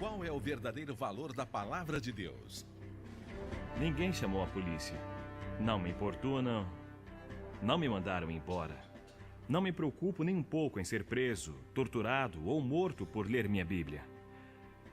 Qual é o verdadeiro valor da palavra de Deus? Ninguém chamou a polícia. Não me importunam. Não me mandaram embora. Não me preocupo nem um pouco em ser preso, torturado ou morto por ler minha Bíblia.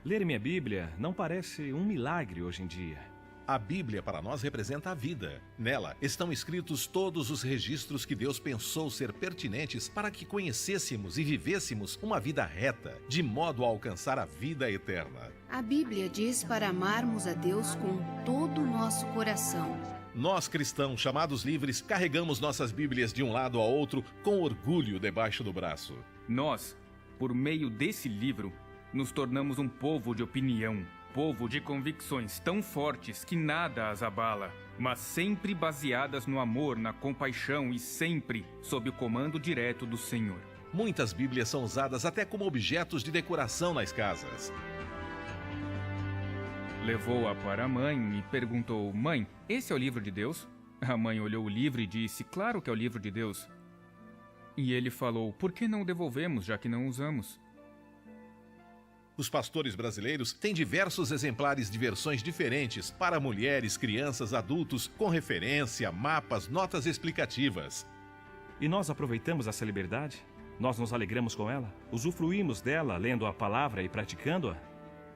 Ler minha Bíblia não parece um milagre hoje em dia. A Bíblia para nós representa a vida. Nela estão escritos todos os registros que Deus pensou ser pertinentes para que conhecêssemos e vivêssemos uma vida reta, de modo a alcançar a vida eterna. A Bíblia diz para amarmos a Deus com todo o nosso coração. Nós, cristãos chamados livres, carregamos nossas Bíblias de um lado a outro com orgulho debaixo do braço. Nós, por meio desse livro, nos tornamos um povo de opinião, povo de convicções tão fortes que nada as abala, mas sempre baseadas no amor, na compaixão e sempre sob o comando direto do Senhor. Muitas Bíblias são usadas até como objetos de decoração nas casas. Levou-a para a mãe e perguntou: "Mãe, esse é o livro de Deus?" A mãe olhou o livro e disse: "Claro que é o livro de Deus." E ele falou: "Por que não o devolvemos, já que não usamos?" Os pastores brasileiros têm diversos exemplares de versões diferentes para mulheres, crianças, adultos, com referência, mapas, notas explicativas. E nós aproveitamos essa liberdade? Nós nos alegramos com ela? Usufruímos dela lendo a palavra e praticando-a?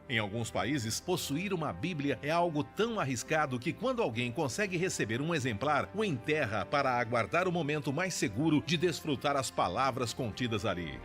Em alguns países, possuir uma Bíblia é algo tão arriscado que quando alguém consegue receber um exemplar, o enterra para aguardar o momento mais seguro de desfrutar as palavras contidas ali.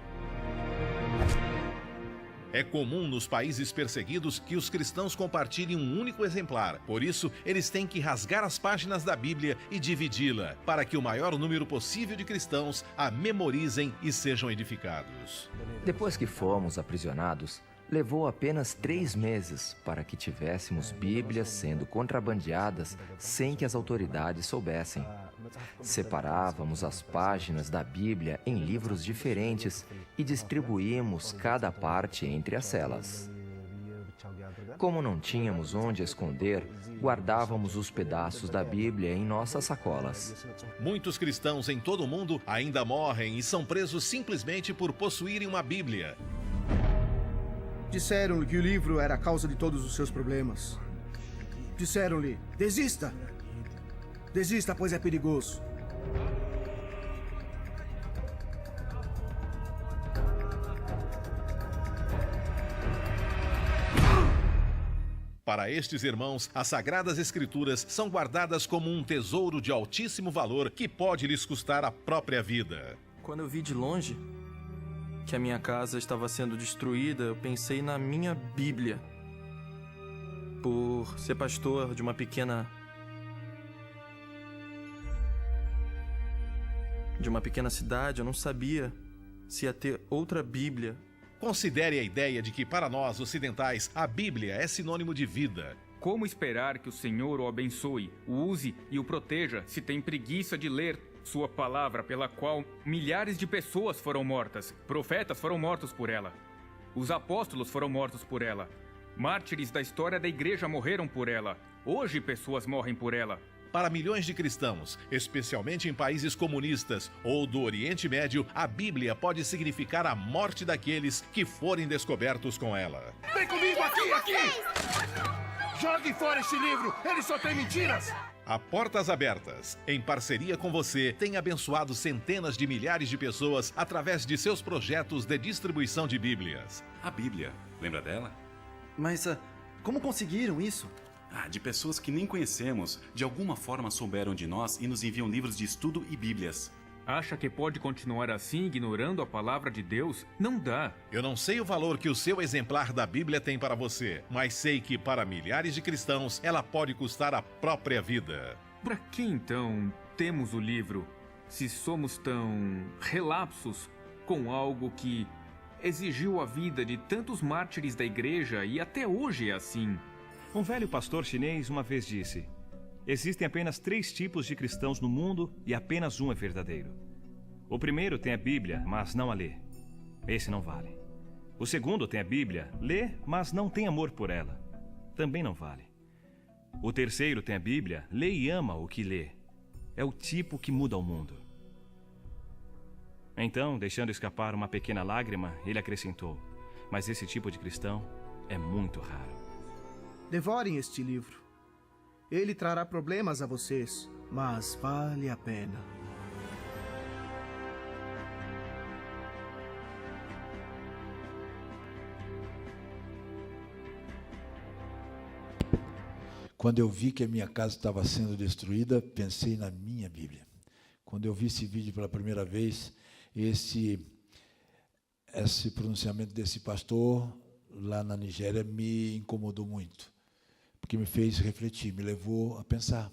É comum nos países perseguidos que os cristãos compartilhem um único exemplar. Por isso, eles têm que rasgar as páginas da Bíblia e dividi-la, para que o maior número possível de cristãos a memorizem e sejam edificados. Depois que fomos aprisionados, levou apenas 3 meses para que tivéssemos Bíblias sendo contrabandeadas sem que as autoridades soubessem. Separávamos as páginas da Bíblia em livros diferentes e distribuímos cada parte entre as celas. Como não tínhamos onde esconder, guardávamos os pedaços da Bíblia em nossas sacolas. Muitos cristãos em todo o mundo ainda morrem e são presos simplesmente por possuírem uma Bíblia. Disseram-lhe que o livro era a causa de todos os seus problemas. Disseram-lhe: desista! Desista, pois é perigoso. Para estes irmãos, as Sagradas Escrituras são guardadas como um tesouro de altíssimo valor que pode lhes custar a própria vida. Quando eu vi de longe que a minha casa estava sendo destruída, eu pensei na minha Bíblia. Por ser pastor de uma pequena cidade, eu não sabia se ia ter outra Bíblia. Considere a ideia de que para nós ocidentais a Bíblia é sinônimo de vida. Como esperar que o Senhor o abençoe, o use e o proteja se tem preguiça de ler sua palavra, pela qual milhares de pessoas foram mortas? Profetas foram mortos por ela. Os apóstolos foram mortos por ela. Mártires da história da igreja morreram por ela. Hoje pessoas morrem por ela. Para milhões de cristãos, especialmente em países comunistas ou do Oriente Médio, a Bíblia pode significar a morte daqueles que forem descobertos com ela. Vem comigo aqui! Jogue fora este livro! Ele só tem mentiras! A Portas Abertas, em parceria com você, tem abençoado centenas de milhares de pessoas através de seus projetos de distribuição de Bíblias. A Bíblia, lembra dela? Mas como conseguiram isso? De pessoas que nem conhecemos, de alguma forma souberam de nós e nos enviam livros de estudo e Bíblias. Acha que pode continuar assim, ignorando a palavra de Deus? Não dá. Eu não sei o valor que o seu exemplar da Bíblia tem para você, mas sei que para milhares de cristãos ela pode custar a própria vida. Para que então temos o livro, se somos tão relapsos com algo que exigiu a vida de tantos mártires da igreja e até hoje é assim? Um velho pastor chinês uma vez disse: existem apenas 3 tipos de cristãos no mundo e apenas um é verdadeiro. O primeiro tem a Bíblia, mas não a lê. Esse não vale. O segundo tem a Bíblia, lê, mas não tem amor por ela. Também não vale. O terceiro tem a Bíblia, lê e ama o que lê. É o tipo que muda o mundo. Então, deixando escapar uma pequena lágrima, ele acrescentou: mas esse tipo de cristão é muito raro. Devorem este livro. Ele trará problemas a vocês, mas vale a pena. Quando eu vi que a minha casa estava sendo destruída, pensei na minha Bíblia. Quando eu vi esse vídeo pela primeira vez, esse pronunciamento desse pastor lá na Nigéria me incomodou muito, porque me fez refletir, me levou a pensar.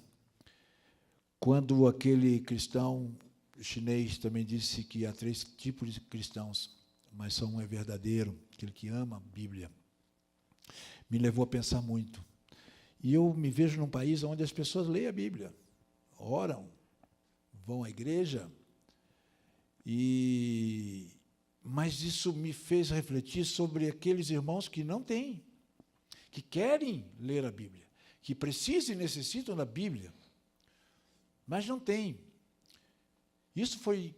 Quando aquele cristão chinês também disse que há 3 tipos de cristãos, mas só um é verdadeiro, aquele que ama a Bíblia, me levou a pensar muito. E eu me vejo num país onde as pessoas leem a Bíblia, oram, vão à igreja, mas isso me fez refletir sobre aqueles irmãos que não têm, que querem ler a Bíblia, que precisam e necessitam da Bíblia, mas não têm. Isso foi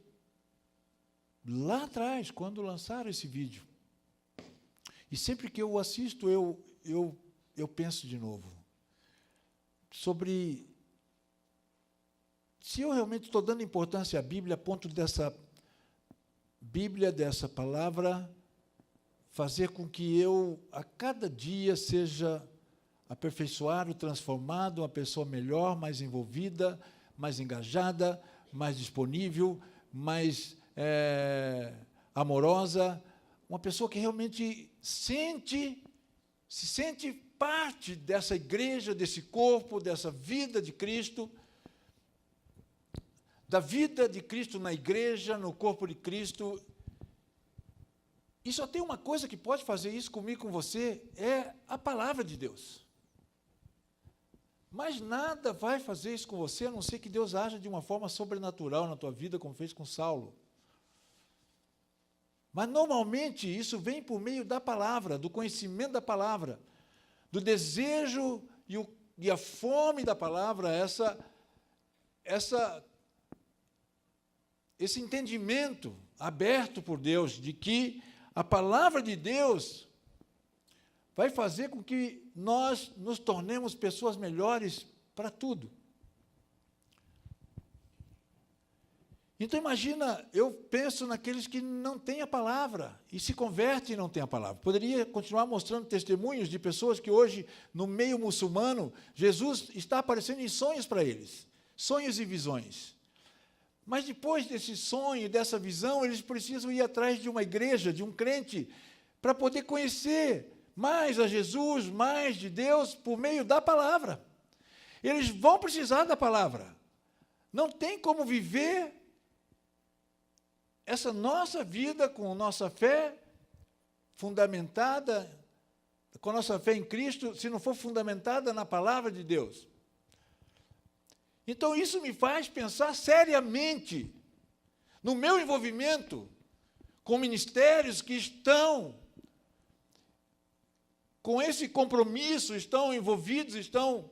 lá atrás, quando lançaram esse vídeo. E sempre que eu o assisto, eu penso de novo sobre se eu realmente estou dando importância à Bíblia, a ponto dessa Bíblia, dessa palavra, fazer com que eu, a cada dia, seja aperfeiçoado, transformado, uma pessoa melhor, mais envolvida, mais engajada, mais disponível, mais amorosa, uma pessoa que realmente se sente parte dessa igreja, desse corpo, dessa vida de Cristo, da vida de Cristo na igreja, no corpo de Cristo. E só tem uma coisa que pode fazer isso comigo, com você, é a palavra de Deus. Mas nada vai fazer isso com você, a não ser que Deus haja de uma forma sobrenatural na tua vida, como fez com Saulo. Mas, normalmente, isso vem por meio da palavra, do conhecimento da palavra, do desejo e a fome da palavra, esse entendimento aberto por Deus de que a palavra de Deus vai fazer com que nós nos tornemos pessoas melhores para tudo. Então, imagina, eu penso naqueles que não têm a palavra e se convertem e não têm a palavra. Poderia continuar mostrando testemunhos de pessoas que hoje, no meio muçulmano, Jesus está aparecendo em sonhos para eles, sonhos e visões. Mas depois desse sonho, dessa visão, eles precisam ir atrás de uma igreja, de um crente, para poder conhecer mais a Jesus, mais de Deus, por meio da palavra. Eles vão precisar da palavra. Não tem como viver essa nossa vida com nossa fé fundamentada, com nossa fé em Cristo, se não for fundamentada na palavra de Deus. Então, isso me faz pensar seriamente no meu envolvimento com ministérios que estão com esse compromisso, estão envolvidos, estão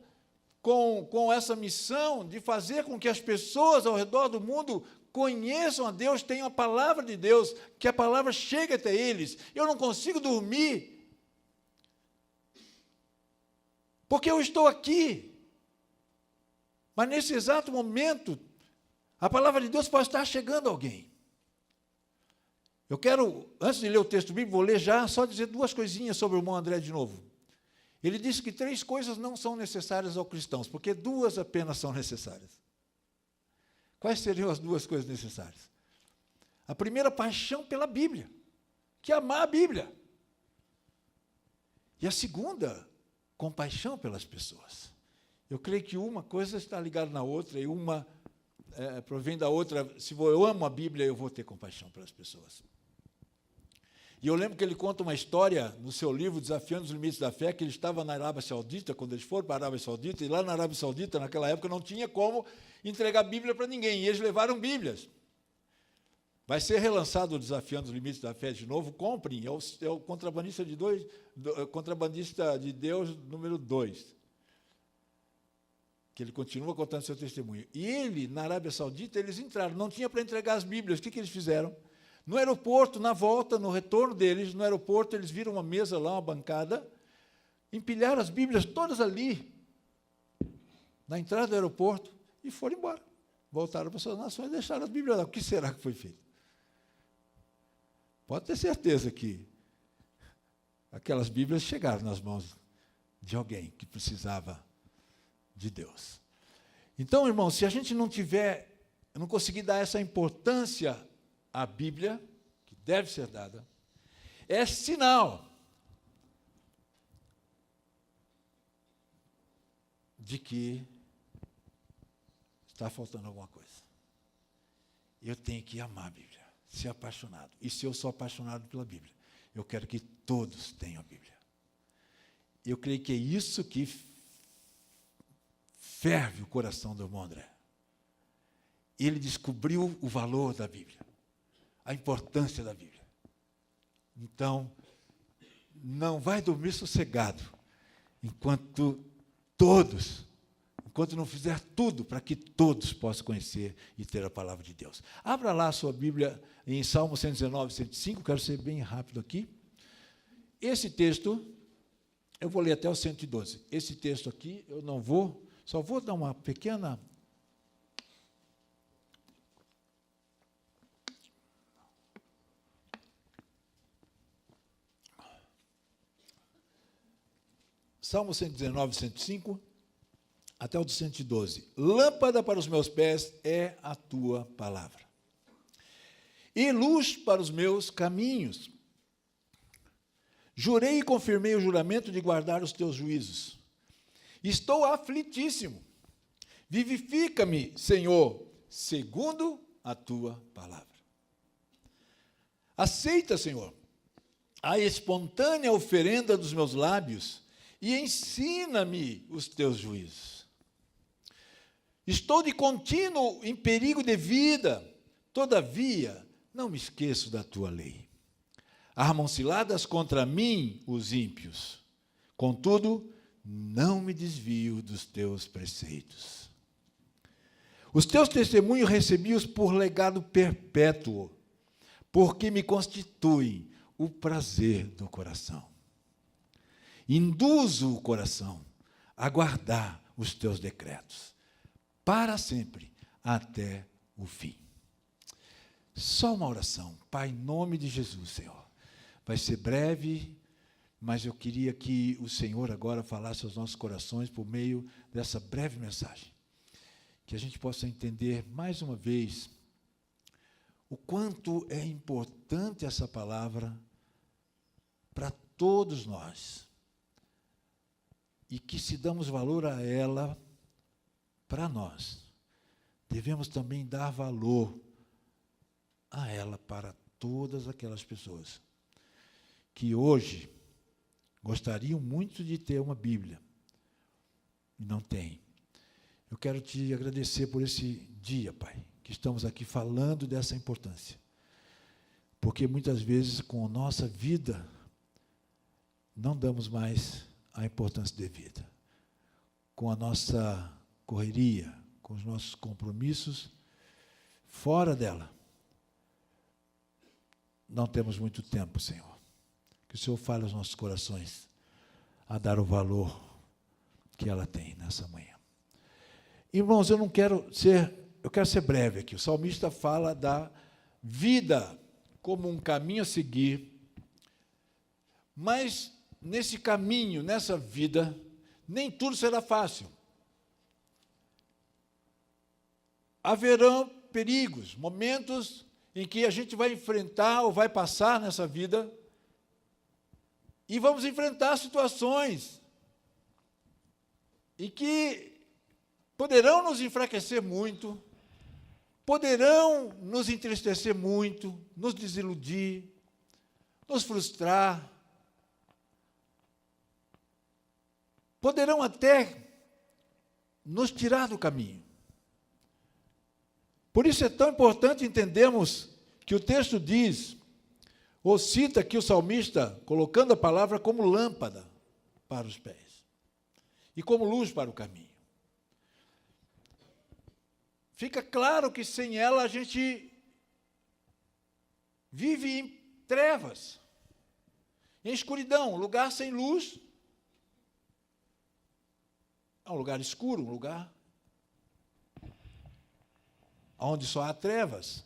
com essa missão de fazer com que as pessoas ao redor do mundo conheçam a Deus, tenham a palavra de Deus, que a palavra chegue até eles. Eu não consigo dormir, porque eu estou aqui. Mas nesse exato momento, a palavra de Deus pode estar chegando a alguém. Eu quero, antes de ler o texto bíblico, vou ler já, só dizer 2 coisinhas sobre o irmão André de novo. Ele disse que 3 coisas não são necessárias aos cristãos, porque 2 apenas são necessárias. Quais seriam as 2 coisas necessárias? A primeira, paixão pela Bíblia, que é amar a Bíblia. E a segunda, compaixão pelas pessoas. Eu creio que uma coisa está ligada na outra, e uma provém da outra. Se eu amo a Bíblia, eu vou ter compaixão pelas pessoas. E eu lembro que ele conta uma história no seu livro, Desafiando os Limites da Fé, que ele estava na Arábia Saudita, quando eles foram para a Arábia Saudita, e lá na Arábia Saudita, naquela época, não tinha como entregar Bíblia para ninguém, e eles levaram Bíblias. Vai ser relançado o Desafiando os Limites da Fé de novo, comprem, é o contrabandista de Deus número 2, que ele continua contando seu testemunho. E ele, na Arábia Saudita, eles entraram, não tinha para entregar as Bíblias. O que eles fizeram? No aeroporto, na volta, no retorno deles, no aeroporto, eles viram uma mesa lá, uma bancada, empilharam as Bíblias todas ali, na entrada do aeroporto, e foram embora. Voltaram para suas nações e deixaram as Bíblias lá. O que será que foi feito? Pode ter certeza que aquelas Bíblias chegaram nas mãos de alguém que precisava de Deus. Então, irmão, se a gente não conseguir dar essa importância à Bíblia, que deve ser dada, é sinal de que está faltando alguma coisa. Eu tenho que amar a Bíblia, ser apaixonado. E se eu sou apaixonado pela Bíblia, eu quero que todos tenham a Bíblia. Eu creio que é isso que ferve o coração do irmão André. Ele descobriu o valor da Bíblia, a importância da Bíblia. Então, não vai dormir sossegado enquanto não fizer tudo para que todos possam conhecer e ter a palavra de Deus. Abra lá a sua Bíblia em Salmo 119, 105, quero ser bem rápido aqui. Esse texto, eu vou ler até o 112. Esse texto aqui, eu não vou, só vou dar uma pequena... Salmo 119, 105, até o do 112. Lâmpada para os meus pés é a tua palavra, e luz para os meus caminhos. Jurei e confirmei o juramento de guardar os teus juízos. Estou aflitíssimo. Vivifica-me, Senhor, segundo a tua palavra. Aceita, Senhor, a espontânea oferenda dos meus lábios e ensina-me os teus juízos. Estou de contínuo em perigo de vida, todavia não me esqueço da tua lei. Armam ciladas contra mim os ímpios, contudo, não me desvio dos teus preceitos. Os teus testemunhos recebi-os por legado perpétuo, porque me constituem o prazer do coração. Induzo o coração a guardar os teus decretos, para sempre, até o fim. Só uma oração. Pai, em nome de Jesus, Senhor. Vai ser breve, mas eu queria que o Senhor agora falasse aos nossos corações por meio dessa breve mensagem. Que a gente possa entender mais uma vez o quanto é importante essa palavra para todos nós. E que, se damos valor a ela, para nós, devemos também dar valor a ela para todas aquelas pessoas que hoje gostariam muito de ter uma Bíblia e não têm. Eu quero te agradecer por esse dia, Pai, que estamos aqui falando dessa importância. Porque muitas vezes, com a nossa vida, não damos mais a importância devida. Com a nossa correria, com os nossos compromissos, fora dela, não temos muito tempo, Senhor. Que o Senhor fale aos nossos corações a dar o valor que ela tem nessa manhã. Irmãos, eu quero ser breve aqui. O salmista fala da vida como um caminho a seguir, mas nesse caminho, nessa vida, nem tudo será fácil. Haverão perigos, momentos em que a gente vai enfrentar ou vai passar nessa vida e vamos enfrentar situações em que poderão nos enfraquecer muito, poderão nos entristecer muito, nos desiludir, nos frustrar, poderão até nos tirar do caminho. Por isso é tão importante entendermos que o texto diz, ou cita aqui o salmista, colocando a palavra como lâmpada para os pés e como luz para o caminho. Fica claro que sem ela a gente vive em trevas, em escuridão, lugar sem luz, É um lugar escuro, um lugar onde só há trevas.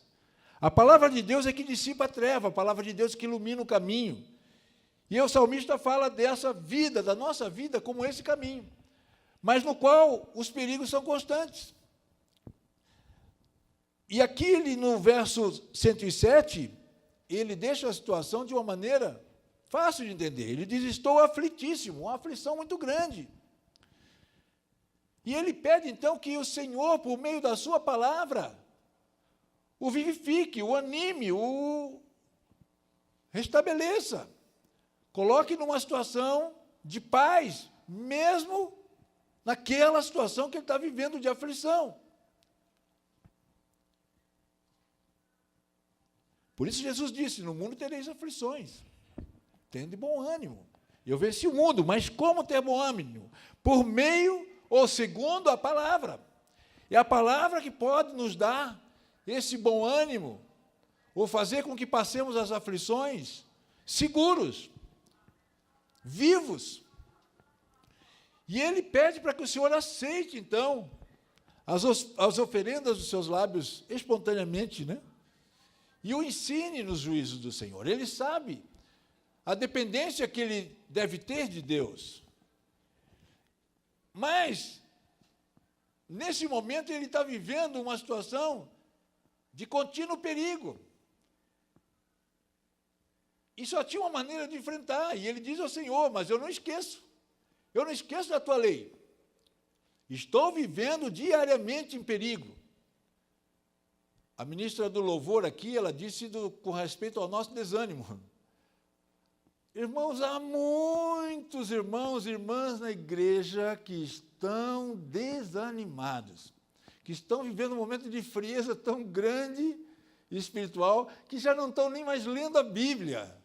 A palavra de Deus é que dissipa a treva, a palavra de Deus é que ilumina o caminho. E o salmista fala dessa vida, da nossa vida, como esse caminho, mas no qual os perigos são constantes. E aqui, ele, no verso 107, ele deixa a situação de uma maneira fácil de entender. Ele diz: estou aflitíssimo, uma aflição muito grande. E ele pede, então, que o Senhor, por meio da sua palavra, o vivifique, o anime, o restabeleça. Coloque numa situação de paz, mesmo naquela situação que ele está vivendo de aflição. Por isso Jesus disse: no mundo tereis aflições, tende bom ânimo. Eu venci o mundo, mas como ter bom ânimo? Por meio ou segundo a palavra. É a palavra que pode nos dar esse bom ânimo, ou fazer com que passemos as aflições seguros, vivos. E ele pede para que o Senhor aceite, então, as oferendas dos seus lábios espontaneamente, né? E o ensine nos juízos do Senhor. Ele sabe a dependência que ele deve ter de Deus. Mas, nesse momento, ele está vivendo uma situação de contínuo perigo. E só tinha uma maneira de enfrentar. E ele diz ao Senhor: mas eu não esqueço da tua lei. Estou vivendo diariamente em perigo. A ministra do louvor aqui, ela disse com respeito ao nosso desânimo. Irmãos, há muitos irmãos e irmãs na igreja que estão desanimados, que estão vivendo um momento de frieza tão grande espiritual, que já não estão nem mais lendo a Bíblia,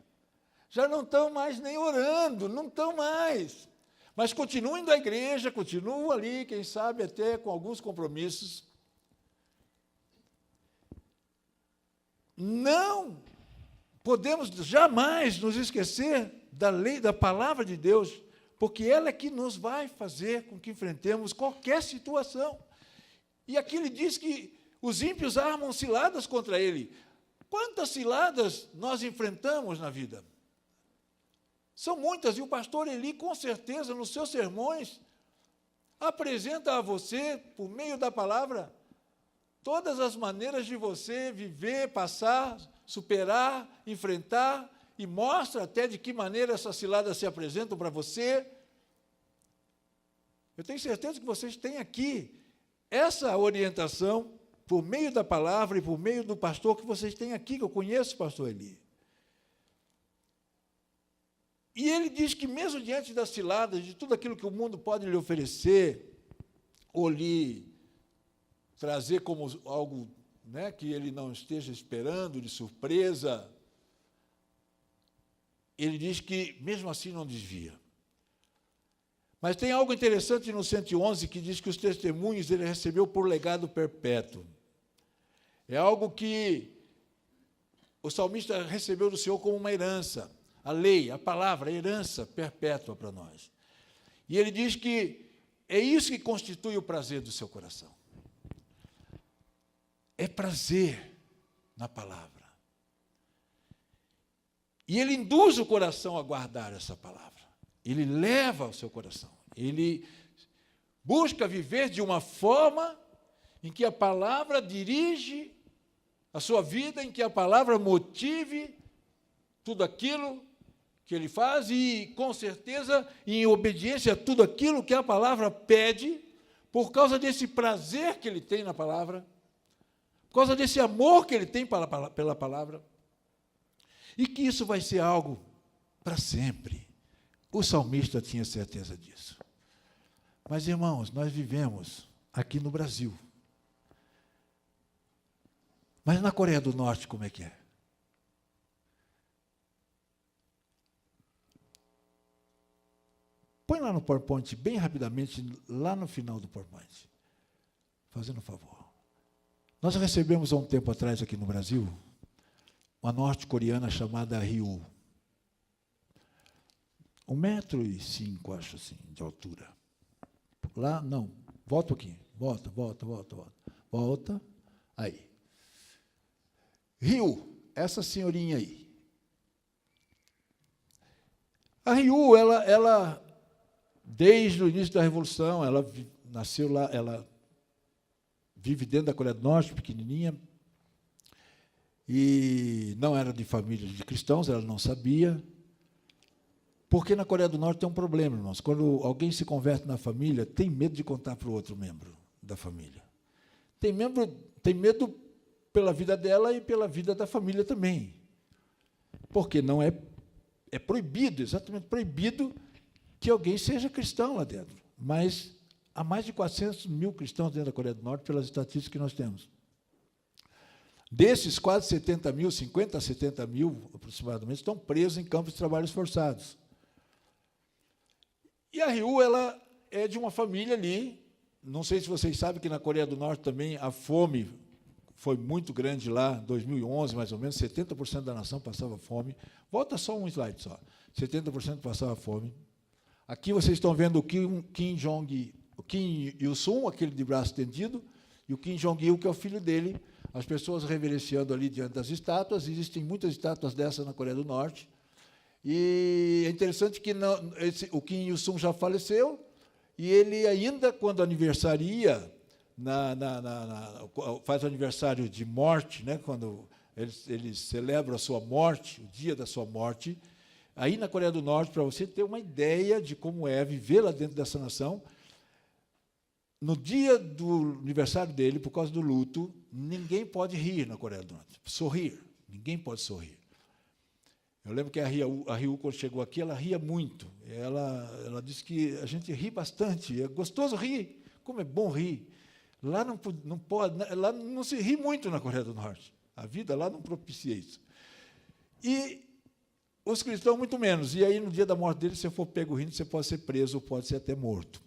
já não estão mais nem orando, não estão mais. Mas continuam indo à igreja, continuam ali, quem sabe até com alguns compromissos. Não podemos jamais nos esquecer da lei, da palavra de Deus, porque ela é que nos vai fazer com que enfrentemos qualquer situação. E aqui ele diz que os ímpios armam ciladas contra ele. Quantas ciladas nós enfrentamos na vida? São muitas, e o pastor Eli, com certeza, nos seus sermões, apresenta a você, por meio da palavra, todas as maneiras de você viver, passar, superar, enfrentar, e mostra até de que maneira essas ciladas se apresentam para você. Eu tenho certeza que vocês têm aqui essa orientação, por meio da palavra e por meio do pastor que vocês têm aqui, que eu conheço o pastor Eli. E ele diz que mesmo diante das ciladas, de tudo aquilo que o mundo pode lhe oferecer, ou lhe trazer como algo, né, que ele não esteja esperando, de surpresa, ele diz que mesmo assim não desvia. Mas tem algo interessante no 111 que diz que os testemunhos ele recebeu por legado perpétuo. É algo que o salmista recebeu do Senhor como uma herança. A lei, a palavra, a herança perpétua para nós. E ele diz que é isso que constitui o prazer do seu coração. É prazer na palavra. E ele induz o coração a guardar essa palavra. Ele leva ao seu coração. Ele busca viver de uma forma em que a palavra dirige a sua vida, em que a palavra motive tudo aquilo que ele faz e, com certeza, em obediência a tudo aquilo que a palavra pede, por causa desse prazer que ele tem na palavra, por causa desse amor que ele tem pela palavra, e que isso vai ser algo para sempre. O salmista tinha certeza disso. Mas, irmãos, nós vivemos aqui no Brasil. Mas na Coreia do Norte, como é que é? Põe lá no PowerPoint, bem rapidamente, lá no final do PowerPoint. Fazendo um favor. Nós recebemos há um tempo atrás aqui no Brasil uma norte-coreana chamada Ryu. 1,05 m, acho assim, de altura. Lá, não. Volta um pouquinho. Volta. Volta. Aí. Ryu, essa senhorinha aí. A Ryu, ela desde o início da Revolução, ela nasceu lá, ela vive dentro da Coreia do Norte, pequenininha, e não era de família de cristãos, ela não sabia, porque na Coreia do Norte tem um problema, irmãos. Quando alguém se converte na família, tem medo de contar para o outro membro da família. Tem medo pela vida dela e pela vida da família também, porque não é proibido, exatamente proibido, que alguém seja cristão lá dentro. Mas há mais de 400 mil cristãos dentro da Coreia do Norte, pelas estatísticas que nós temos. Desses, quase 70 mil, 50 a 70 mil, aproximadamente, estão presos em campos de trabalhos forçados. E a Ryu, ela é de uma família ali, não sei se vocês sabem que na Coreia do Norte também a fome foi muito grande lá, em 2011, mais ou menos, 70% da nação passava fome. Volta só um slide só. 70% passava fome. Aqui vocês estão vendo o Kim Il-sung, aquele de braço estendido, e o Kim Jong-il, que é o filho dele, as pessoas reverenciando ali diante das estátuas. Existem muitas estátuas dessas na Coreia do Norte. E é interessante que o Kim Il-sung já faleceu, e ele ainda, quando aniversaria, faz o aniversário de morte, né, quando ele celebra a sua morte, o dia da sua morte, aí na Coreia do Norte, para você ter uma ideia de como é viver lá dentro dessa nação, no dia do aniversário dele, por causa do luto, ninguém pode rir na Coreia do Norte, sorrir, ninguém pode sorrir. Eu lembro que a Ryu, quando chegou aqui, ela ria muito. Ela disse que a gente ri bastante, é gostoso rir, como é bom rir. Lá não pode, lá não se ri muito na Coreia do Norte. A vida lá não propicia isso. E os cristãos, muito menos. E aí, no dia da morte dele, se você for pego rindo, você pode ser preso ou pode ser até morto.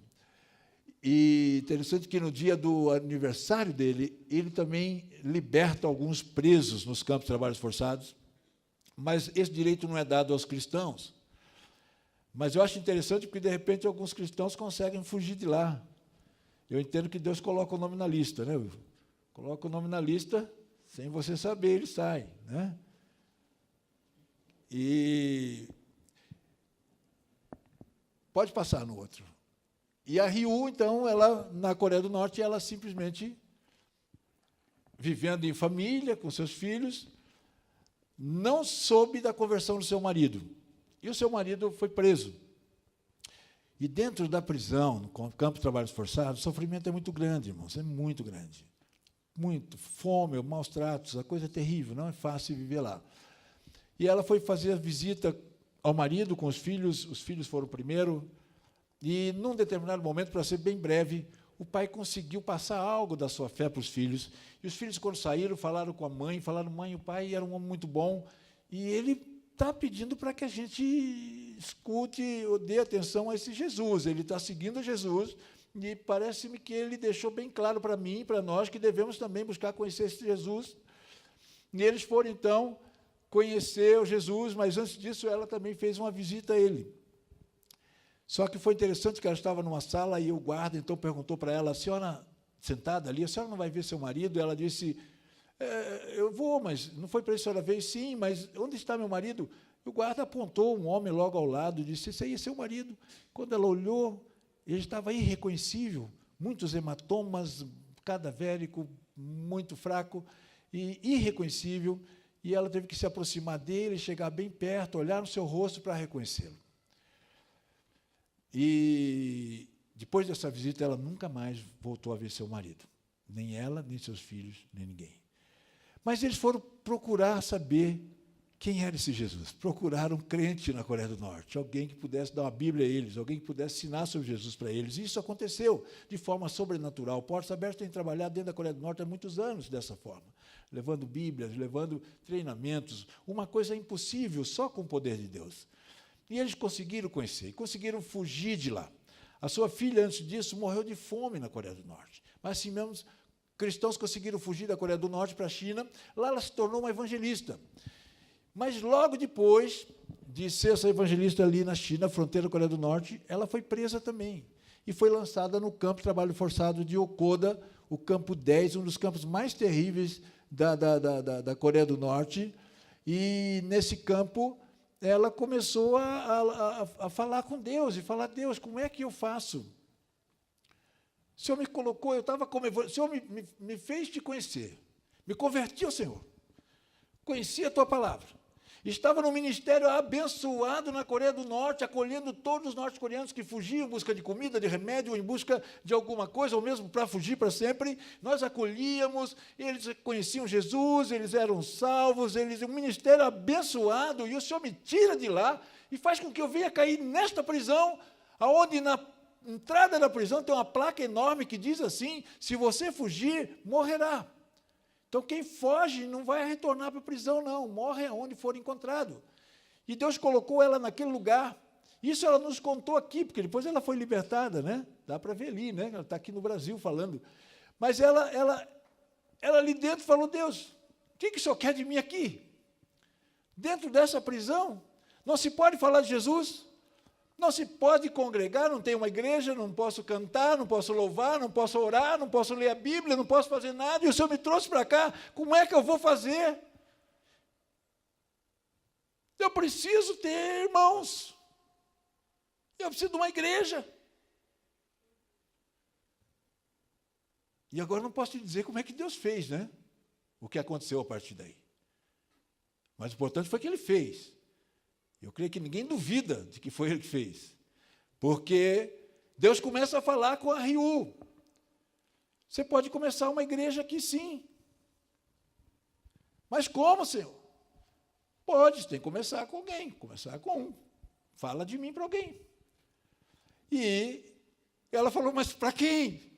E interessante que no dia do aniversário dele, ele também liberta alguns presos nos campos de trabalhos forçados, mas esse direito não é dado aos cristãos. Mas eu acho interessante porque, de repente, alguns cristãos conseguem fugir de lá. Eu entendo que Deus coloca o nome na lista, né? Coloca o nome na lista, sem você saber, ele sai, né? E pode passar no outro. E a Ryu, então, ela na Coreia do Norte, ela simplesmente vivendo em família com seus filhos, não soube da conversão do seu marido. E o seu marido foi preso. E dentro da prisão, no campo de trabalhos forçados, o sofrimento é muito grande, irmãos, é muito grande. Muito. Fome, maus tratos, a coisa é terrível, não é fácil viver lá. E ela foi fazer a visita ao marido com os filhos foram primeiro, e, num determinado momento, para ser bem breve, o pai conseguiu passar algo da sua fé para os filhos, e os filhos, quando saíram, falaram com a mãe, mãe, o pai era um homem muito bom, e ele está pedindo para que a gente escute ou dê atenção a esse Jesus. Ele está seguindo Jesus, e parece-me que ele deixou bem claro para mim e para nós que devemos também buscar conhecer esse Jesus. E eles foram, então, conhecer o Jesus, mas, antes disso, ela também fez uma visita a ele. Só que foi interessante que ela estava numa sala e o guarda, então, perguntou para ela, a senhora, sentada ali, a senhora não vai ver seu marido? Ela disse, eu vou, mas não foi para isso que a senhora veio? Sim, mas onde está meu marido? O guarda apontou um homem logo ao lado e disse, esse aí é seu marido. Quando ela olhou, ele estava irreconhecível, muitos hematomas, cadavérico, muito fraco e irreconhecível, e ela teve que se aproximar dele, chegar bem perto, olhar no seu rosto para reconhecê-lo. E depois dessa visita, ela nunca mais voltou a ver seu marido. Nem ela, nem seus filhos, nem ninguém. Mas eles foram procurar saber quem era esse Jesus. Procuraram um crente na Coreia do Norte, alguém que pudesse dar uma Bíblia a eles, alguém que pudesse ensinar sobre Jesus para eles. E isso aconteceu de forma sobrenatural. Portas Abertas tem trabalhado dentro da Coreia do Norte há muitos anos dessa forma, levando Bíblias, levando treinamentos, uma coisa impossível só com o poder de Deus. E eles conseguiram conhecer, conseguiram fugir de lá. A sua filha, antes disso, morreu de fome na Coreia do Norte. Mas, assim mesmo, cristãos conseguiram fugir da Coreia do Norte para a China. Lá ela se tornou uma evangelista. Mas, logo depois de ser essa evangelista ali na China, fronteira da Coreia do Norte, ela foi presa também. e foi lançada no campo de trabalho forçado de Okoda, o campo 10, um dos campos mais terríveis da Coreia do Norte. E, nesse campo, ela começou a falar com Deus, e falar: Deus, como é que eu faço? O Senhor me colocou, eu estava como... O Senhor me fez te conhecer, me converti ao Senhor, conheci a Tua palavra, estava no ministério abençoado na Coreia do Norte, acolhendo todos os norte-coreanos que fugiam em busca de comida, de remédio, ou em busca de alguma coisa, ou mesmo para fugir para sempre. Nós acolhíamos, eles conheciam Jesus, eles eram salvos, um ministério abençoado, e o Senhor me tira de lá e faz com que eu venha cair nesta prisão, aonde na entrada da prisão tem uma placa enorme que diz assim: se você fugir, morrerá. Então, quem foge não vai retornar para a prisão, não. Morre aonde for encontrado. E Deus colocou ela naquele lugar. Isso ela nos contou aqui, porque depois ela foi libertada, né? Dá para ver ali, né? Ela está aqui no Brasil falando. Mas ela ali dentro falou: Deus, o que o Senhor quer de mim aqui? Dentro dessa prisão? Não se pode falar de Jesus? Não se pode congregar, não tem uma igreja, não posso cantar, não posso louvar, não posso orar, não posso ler a Bíblia, não posso fazer nada, e o Senhor me trouxe para cá, como é que eu vou fazer? Eu preciso ter irmãos, eu preciso de uma igreja. E agora não posso te dizer como é que Deus fez, né? O que aconteceu a partir daí. Mas o importante foi que Ele fez. Eu creio que ninguém duvida de que foi Ele que fez. Porque Deus começa a falar com a Ryu. Você pode começar uma igreja aqui, sim. Mas como, Senhor? Pode, você tem que começar com alguém, começar com um. Fala de mim para alguém. E ela falou: mas para quem?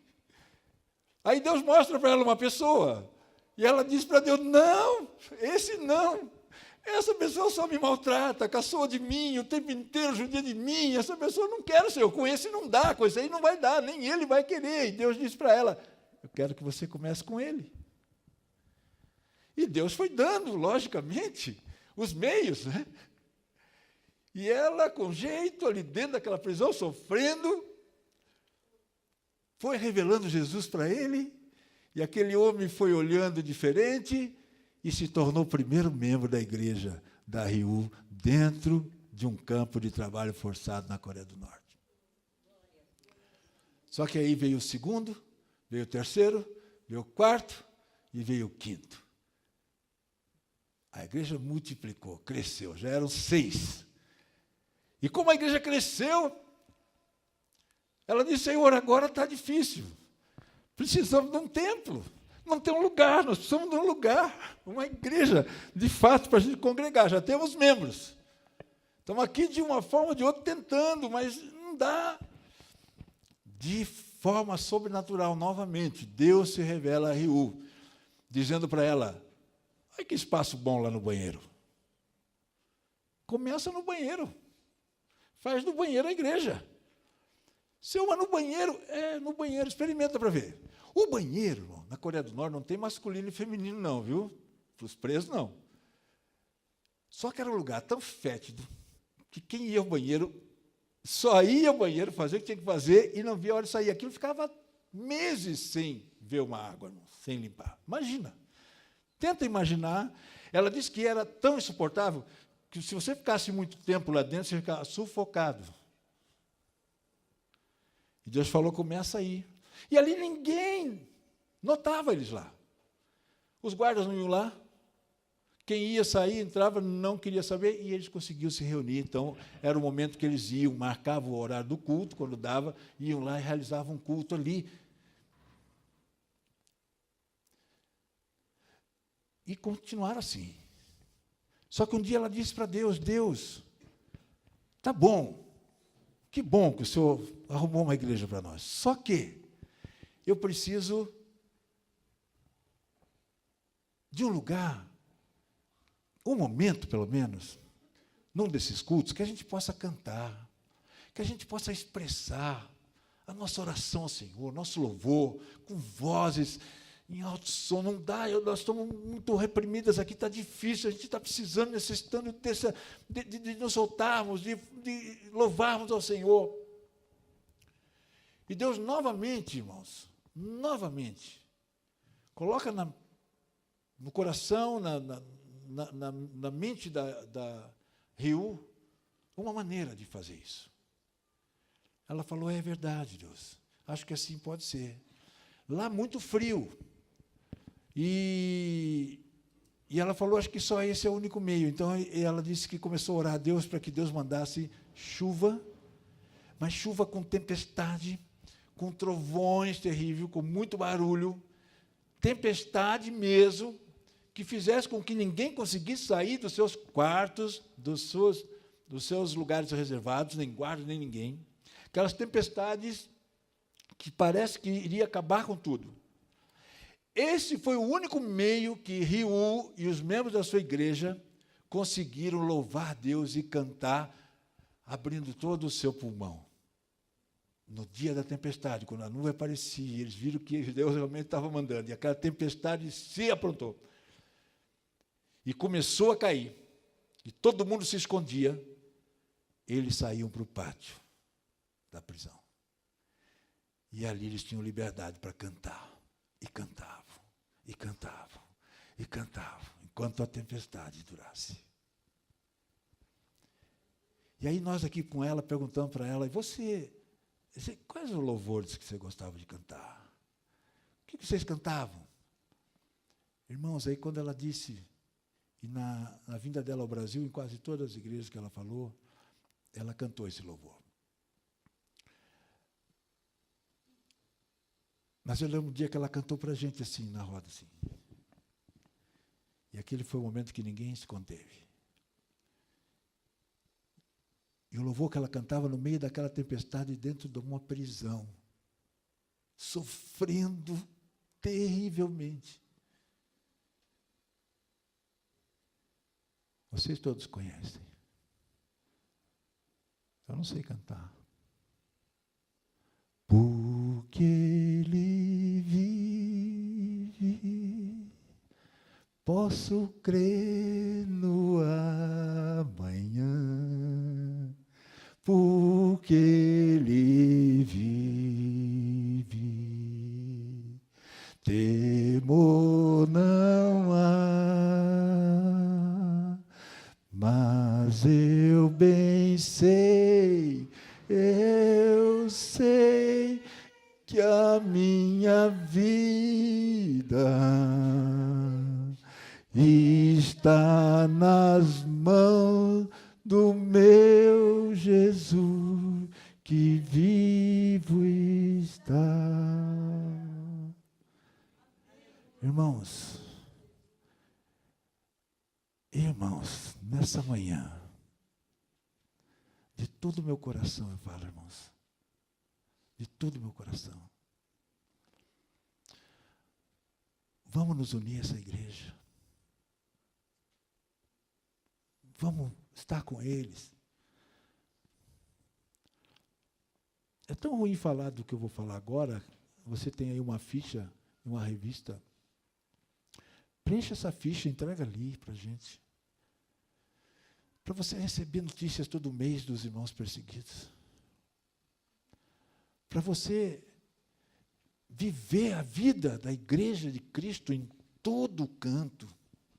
Aí Deus mostra para ela uma pessoa. E ela diz para Deus: não, esse não. Essa pessoa só me maltrata, caçoa de mim, o tempo inteiro judia de mim. Essa pessoa não quero, Senhor, com esse não dá, com esse aí não vai dar, nem ele vai querer. E Deus disse para ela: eu quero que você comece com ele. E Deus foi dando, logicamente, os meios, né? E ela, com jeito, ali dentro daquela prisão, sofrendo, foi revelando Jesus para ele, e aquele homem foi olhando diferente, e se tornou o primeiro membro da igreja da Ryu, dentro de um campo de trabalho forçado na Coreia do Norte. Só que aí veio o segundo, veio o terceiro, veio o quarto e veio o quinto. A igreja multiplicou, cresceu, já eram 6. E como a igreja cresceu, ela disse: Senhor, agora está difícil, precisamos de um templo. Não tem um lugar, nós precisamos de um lugar, uma igreja, de fato, para a gente congregar. Já temos membros. Estamos aqui de uma forma ou de outra tentando, mas não dá. De forma sobrenatural, novamente, Deus se revela a Ryu, dizendo para ela: olha que espaço bom lá no banheiro. Começa no banheiro. Faz do banheiro a igreja. Se uma no banheiro, experimenta para ver. O banheiro, irmão, na Coreia do Norte não tem masculino e feminino, não, viu? Para os presos, não. Só que era um lugar tão fétido que quem ia ao banheiro só ia ao banheiro fazer o que tinha que fazer e não via a hora de sair. Aquilo ficava meses sem ver uma água, irmão, sem limpar. Imagina. Tenta imaginar. Ela disse que era tão insuportável que se você ficasse muito tempo lá dentro, você ficava sufocado. E Deus falou: começa aí. E ali ninguém notava eles lá. Os guardas não iam lá. Quem ia sair, entrava, não queria saber, e eles conseguiam se reunir. Então, era o momento que eles iam, marcavam o horário do culto, quando dava, iam lá e realizavam um culto ali. E continuaram assim. Só que um dia ela disse para Deus: Deus, tá bom, que bom que o Senhor arrumou uma igreja para nós. Só que eu preciso de um lugar, um momento, pelo menos, num desses cultos, que a gente possa cantar, que a gente possa expressar a nossa oração ao Senhor, nosso louvor, com vozes em alto som. Não dá, nós estamos muito reprimidas aqui, está difícil, a gente está precisando, necessitando de nos soltarmos, de louvarmos ao Senhor. E Deus novamente, irmãos, novamente, coloca no coração, na mente da Ryu, uma maneira de fazer isso. Ela falou, é verdade, Deus, acho que assim pode ser. Lá muito frio. E ela falou, acho que só esse é o único meio. Então, ela disse que começou a orar a Deus para que Deus mandasse chuva, mas chuva com tempestade, com trovões terríveis, com muito barulho, tempestade mesmo, que fizesse com que ninguém conseguisse sair dos seus quartos, dos seus lugares reservados, nem guarda, nem ninguém. Aquelas tempestades que parece que iria acabar com tudo. Esse foi o único meio que Ryu e os membros da sua igreja conseguiram louvar Deus e cantar, abrindo todo o seu pulmão. No dia da tempestade, quando a nuvem aparecia, eles viram que Deus realmente estava mandando, e aquela tempestade se aprontou. E começou a cair, e todo mundo se escondia, eles saíam para o pátio da prisão. E ali eles tinham liberdade para cantar, e cantavam, e cantavam, e cantavam, enquanto a tempestade durasse. E aí nós aqui com ela, perguntamos para ela, e você, quais os louvores que você gostava de cantar? O que vocês cantavam? Irmãos, aí quando ela disse, e na vinda dela ao Brasil, em quase todas as igrejas que ela falou, ela cantou esse louvor. Mas eu lembro um dia que ela cantou para a gente assim, na roda, assim. E aquele foi o momento que ninguém se conteve. E o louvor que ela cantava no meio daquela tempestade, dentro de uma prisão, sofrendo terrivelmente. Vocês todos conhecem. Eu não sei cantar. Porque Ele vive, posso crer no amanhã. Porque Ele vive, temor não há, mas eu bem sei, eu sei que a minha vida está nas mãos do meu Jesus, que vivo está. Irmãos, nessa manhã, de todo o meu coração eu falo, irmãos, de todo o meu coração, vamos nos unir a essa igreja, vamos estar com eles. É tão ruim falar do que eu vou falar agora. Você tem aí uma ficha, uma revista. Preencha essa ficha, entrega ali para a gente. Para você receber notícias todo mês dos irmãos perseguidos. Para você viver a vida da Igreja de Cristo em todo canto.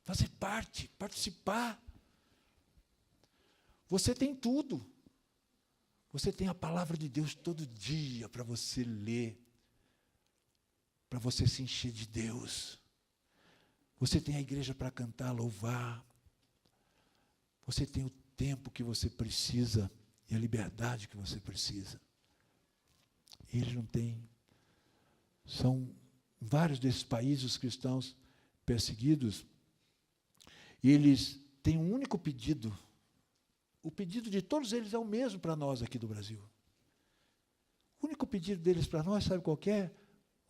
Fazer parte, participar. Você tem tudo. Você tem a palavra de Deus todo dia para você ler, para você se encher de Deus. Você tem a igreja para cantar, louvar. Você tem o tempo que você precisa e a liberdade que você precisa. Eles não têm. São vários desses países os cristãos perseguidos, e eles têm um único pedido. O pedido de todos eles é o mesmo para nós aqui do Brasil. O único pedido deles para nós, sabe qual que é?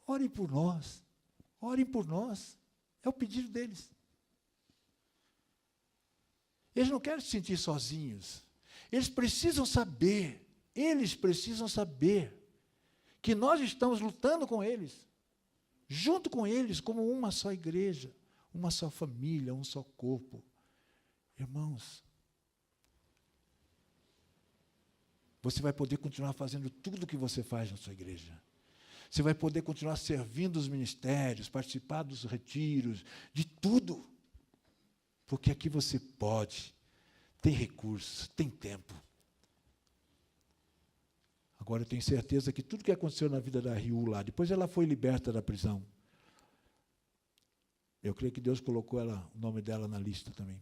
Orem por nós. Orem por nós. É o pedido deles. Eles não querem se sentir sozinhos. Eles precisam saber que nós estamos lutando com eles, junto com eles, como uma só igreja, uma só família, um só corpo. Irmãos, você vai poder continuar fazendo tudo o que você faz na sua igreja. Você vai poder continuar servindo os ministérios, participar dos retiros, de tudo. Porque aqui você pode, tem recursos, tem tempo. Agora eu tenho certeza que tudo que aconteceu na vida da Ryu lá, depois ela foi liberta da prisão. Eu creio que Deus colocou o nome dela na lista também.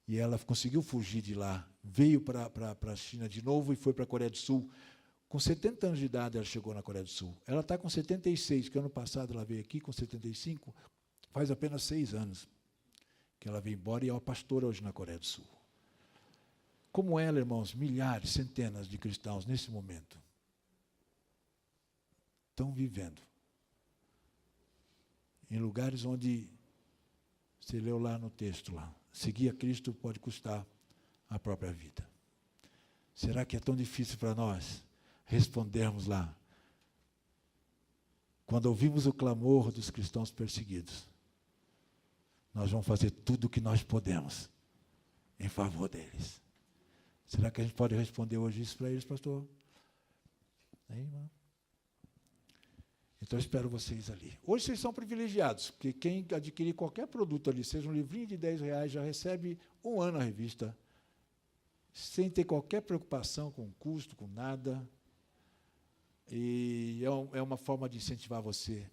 E ela conseguiu fugir de lá, veio para a China de novo e foi para a Coreia do Sul. Com 70 anos de idade, ela chegou na Coreia do Sul. Ela está com 76, que ano passado ela veio aqui com 75, faz apenas 6 anos que ela veio embora e é uma pastora hoje na Coreia do Sul. Como ela, irmãos, milhares, centenas de cristãos nesse momento estão vivendo em lugares onde, você leu lá no texto, lá, seguir a Cristo pode custar a própria vida. Será que é tão difícil para nós respondermos lá? Quando ouvimos o clamor dos cristãos perseguidos, nós vamos fazer tudo o que nós podemos em favor deles. Será que a gente pode responder hoje isso para eles, pastor? Aí, irmão? Então, eu espero vocês ali. Hoje vocês são privilegiados, porque quem adquirir qualquer produto ali, seja um livrinho de R$10, já recebe 1 ano a revista, sem ter qualquer preocupação com custo, com nada. E é uma forma de incentivar você,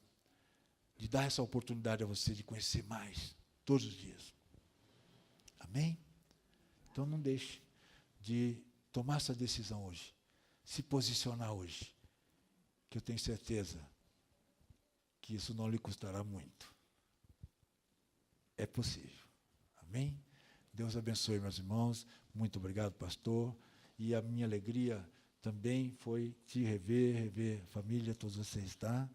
de dar essa oportunidade a você de conhecer mais, todos os dias. Amém? Então, não deixe de tomar essa decisão hoje, se posicionar hoje, que eu tenho certeza que isso não lhe custará muito. É possível. Amém? Deus abençoe, meus irmãos. Muito obrigado, pastor. E a minha alegria também foi te rever, família, todos vocês, tá?